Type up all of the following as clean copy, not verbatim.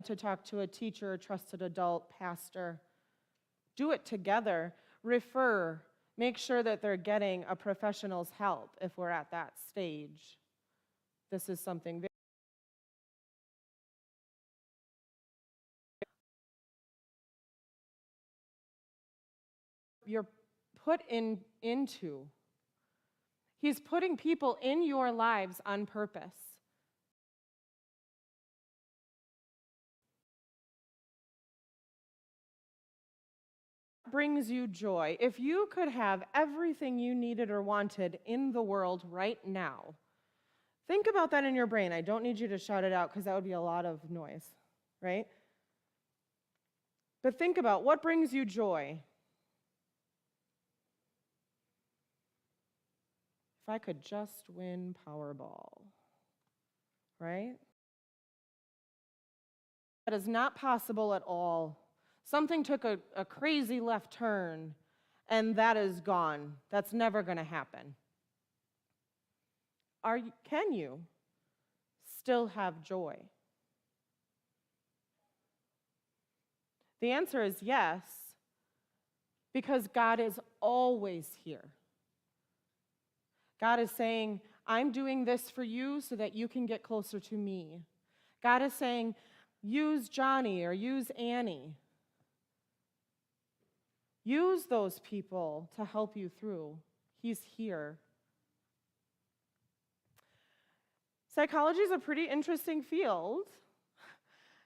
to talk to a teacher, a trusted adult, pastor. Do it together. Refer. Make sure that they're getting a professional's help if we're at that stage. This is something very you're put into. He's putting people in your lives on purpose. Brings you joy. If you could have everything you needed or wanted in the world right now, think about that in your brain. I don't need you to shout it out because that would be a lot of noise, right? But think about what brings you joy. If I could just win Powerball, right? That is not possible at all. Something took a crazy left turn, and that is gone. That's never going to happen. Can you still have joy? The answer is yes, because God is always here. God is saying, I'm doing this for you so that you can get closer to me. God is saying, use Johnny or use Annie. Use those people to help you through. He's here. Psychology is a pretty interesting field.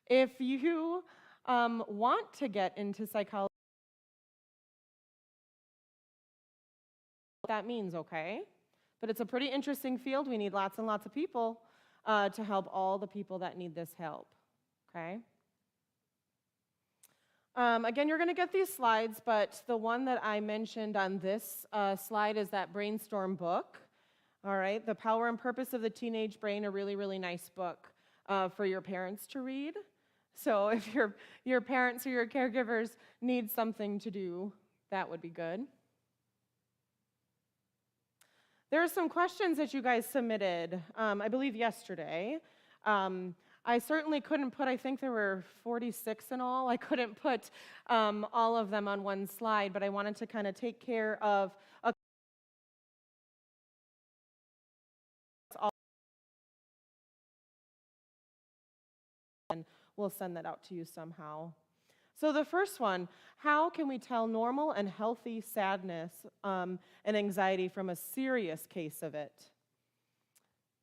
If you want to get into psychology, that means, okay? But it's a pretty interesting field. We need lots and lots of people to help all the people that need this help, okay? Again, you're going to get these slides, but the one that I mentioned on this slide is that brainstorm book. All right, The Power and Purpose of the Teenage Brain, a really, really nice book for your parents to read. So if your parents or your caregivers need something to do, that would be good. There are some questions that you guys submitted, I believe yesterday. I certainly couldn't put, I think there were 46 in all. I couldn't put all of them on one slide, but I wanted to kind of take care of and we'll send that out to you somehow. So the first one, how can we tell normal and healthy sadness and anxiety from a serious case of it?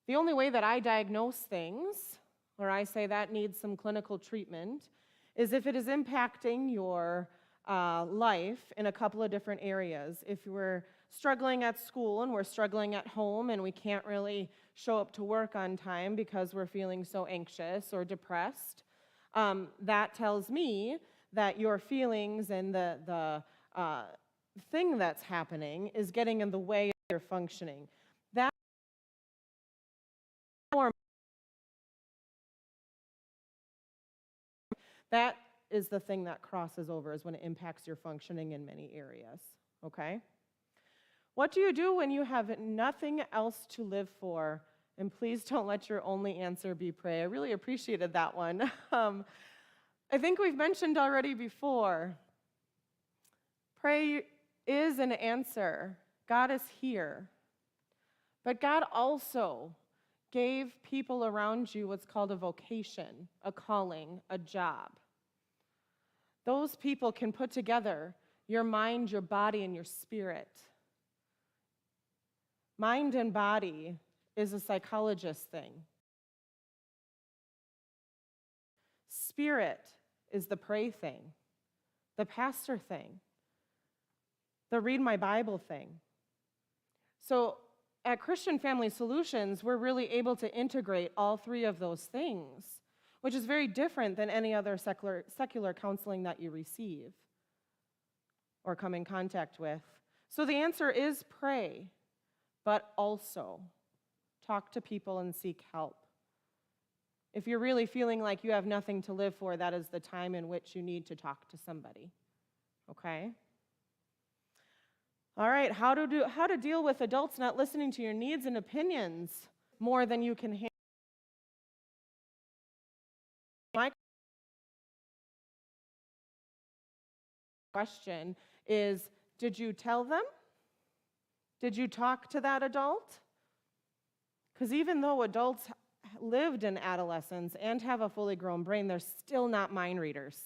The only way that I diagnose things, or I say that needs some clinical treatment, is if it is impacting your life in a couple of different areas. If we're struggling at school and we're struggling at home and we can't really show up to work on time because we're feeling so anxious or depressed, that tells me that your feelings and the thing that's happening is getting in the way of your functioning. That is the thing that crosses over, is when it impacts your functioning in many areas, okay? What do you do when you have nothing else to live for? And please don't let your only answer be pray. I really appreciated that one. I think we've mentioned already before, pray is an answer. God is here. But God also gave people around you what's called a vocation, a calling, a job. Those people can put together your mind, your body, and your spirit. Mind and body is a psychologist thing. Spirit is the pray thing, the pastor thing, the read my Bible thing. So at Christian Family Solutions, we're really able to integrate all three of those things, which is very different than any other secular counseling that you receive or come in contact with. So the answer is pray, but also talk to people and seek help. If you're really feeling like you have nothing to live for, that is the time in which you need to talk to somebody, okay? All right, how to deal with adults not listening to your needs and opinions more than you can handle. question is, did you tell them? Did you talk to that adult? Because even though adults lived in adolescence and have a fully grown brain, they're still not mind readers.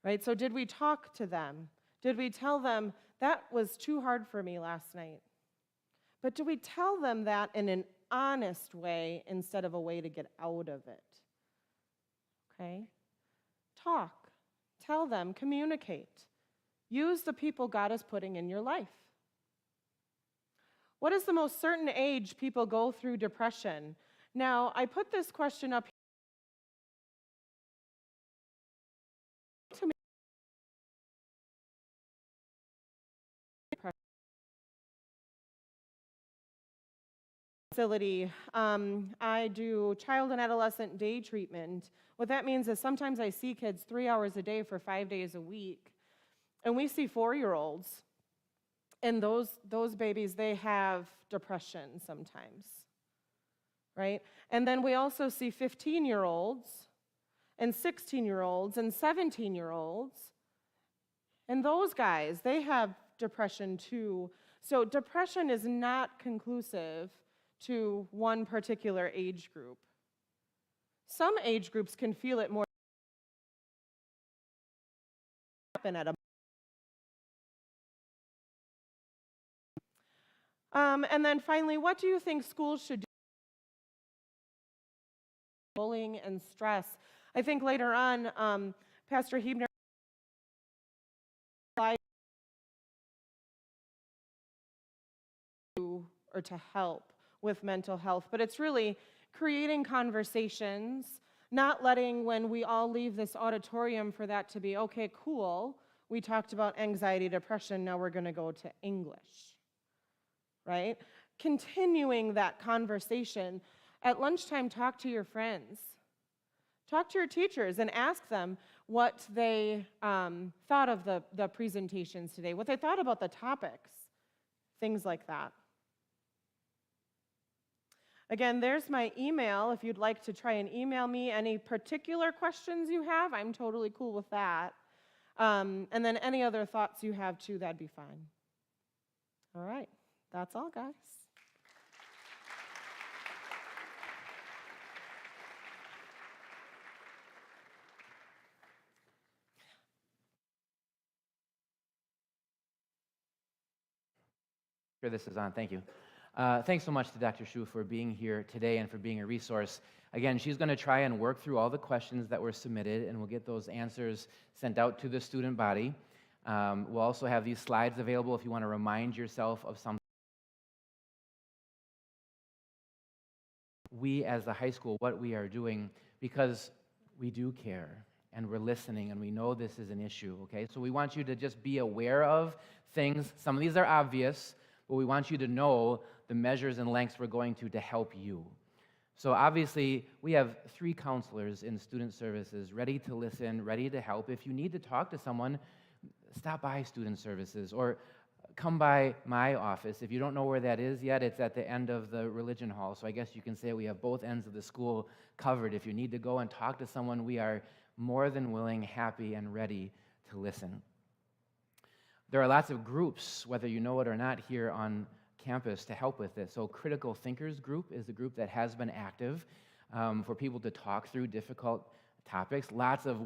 Right? So did we talk to them? Did we tell them, that was too hard for me last night? But do we tell them that in an honest way instead of a way to get out of it? Okay? Talk. Tell them. Communicate. Use the people God is putting in your life. What is the most certain age people go through depression? Now, I put this question up to me. Facility. I do child and adolescent day treatment. What that means is sometimes I see kids 3 hours a day for 5 days a week. And we see 4-year-olds. And those babies, they have depression sometimes, right? And then we also see 15-year-olds and 16-year-olds and 17-year-olds. And those guys, they have depression too. So depression is not conclusive to one particular age group. Some age groups can feel it more at a and then finally, what do you think schools should do? Bullying and stress. I think later on, Pastor Hebner or to help with mental health, but it's really creating conversations, not letting when we all leave this auditorium for that to be, okay, cool, we talked about anxiety, depression, now we're going to go to English. Right? Continuing that conversation. At lunchtime, talk to your friends. Talk to your teachers and ask them what they thought of the presentations today, what they thought about the topics, things like that. Again, there's my email. If you'd like to try and email me any particular questions you have, I'm totally cool with that. And then any other thoughts you have too, that'd be fine. All right. That's all, guys. Sure, this is on. Thank you. Thanks so much to Dr. Shu for being here today and for being a resource. Again, she's going to try and work through all the questions that were submitted, and we'll get those answers sent out to the student body. We'll also have these slides available if you want to remind yourself of something. We as the high school, what we are doing, because we do care and we're listening and we know this is an issue, okay? So we want you to just be aware of things. Some of these are obvious, but we want you to know the measures and lengths we're going to help you. So obviously, we have 3 counselors in student services ready to listen, ready to help. If you need to talk to someone, stop by student services or come by my office. If you don't know where that is yet, it's at the end of the religion hall. So I guess you can say we have both ends of the school covered. If you need to go and talk to someone, we are more than willing, happy, and ready to listen. There are lots of groups, whether you know it or not, here on campus to help with this. So Critical Thinkers Group is a group that has been active for people to talk through difficult topics. Lots of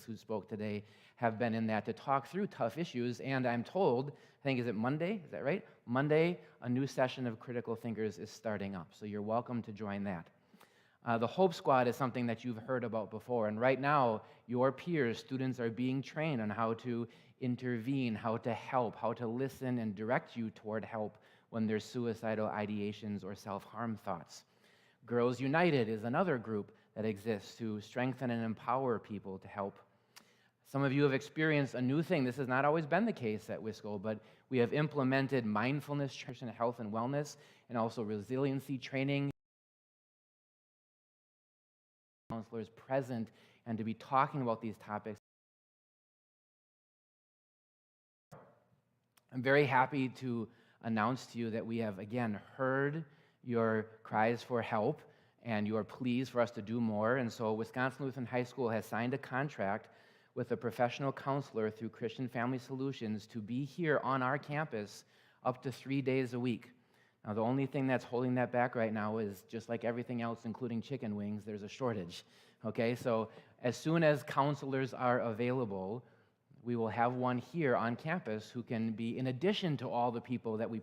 who spoke today have been in that to talk through tough issues, and I'm told, I think, is it Monday? Is that right? Monday, a new session of Critical Thinkers is starting up, so you're welcome to join that. The Hope Squad is something that you've heard about before, and right now, your peers, students, are being trained on how to intervene, how to help, how to listen and direct you toward help when there's suicidal ideations or self-harm thoughts. Girls United is another group that exists to strengthen and empower people to help. Some of you have experienced a new thing. This has not always been the case at Wisco, but we have implemented mindfulness, health and wellness, and also resiliency training. Counselors present and to be talking about these topics. I'm very happy to announce to you that we have, again, heard your cries for help. and you are pleased for us to do more. And so Wisconsin Lutheran High School has signed a contract with a professional counselor through Christian Family Solutions to be here on our campus up to 3 days a week. Now, the only thing that's holding that back right now is, just like everything else, including chicken wings, there's a shortage. Okay, so as soon as counselors are available, we will have one here on campus who can be, in addition to all the people that we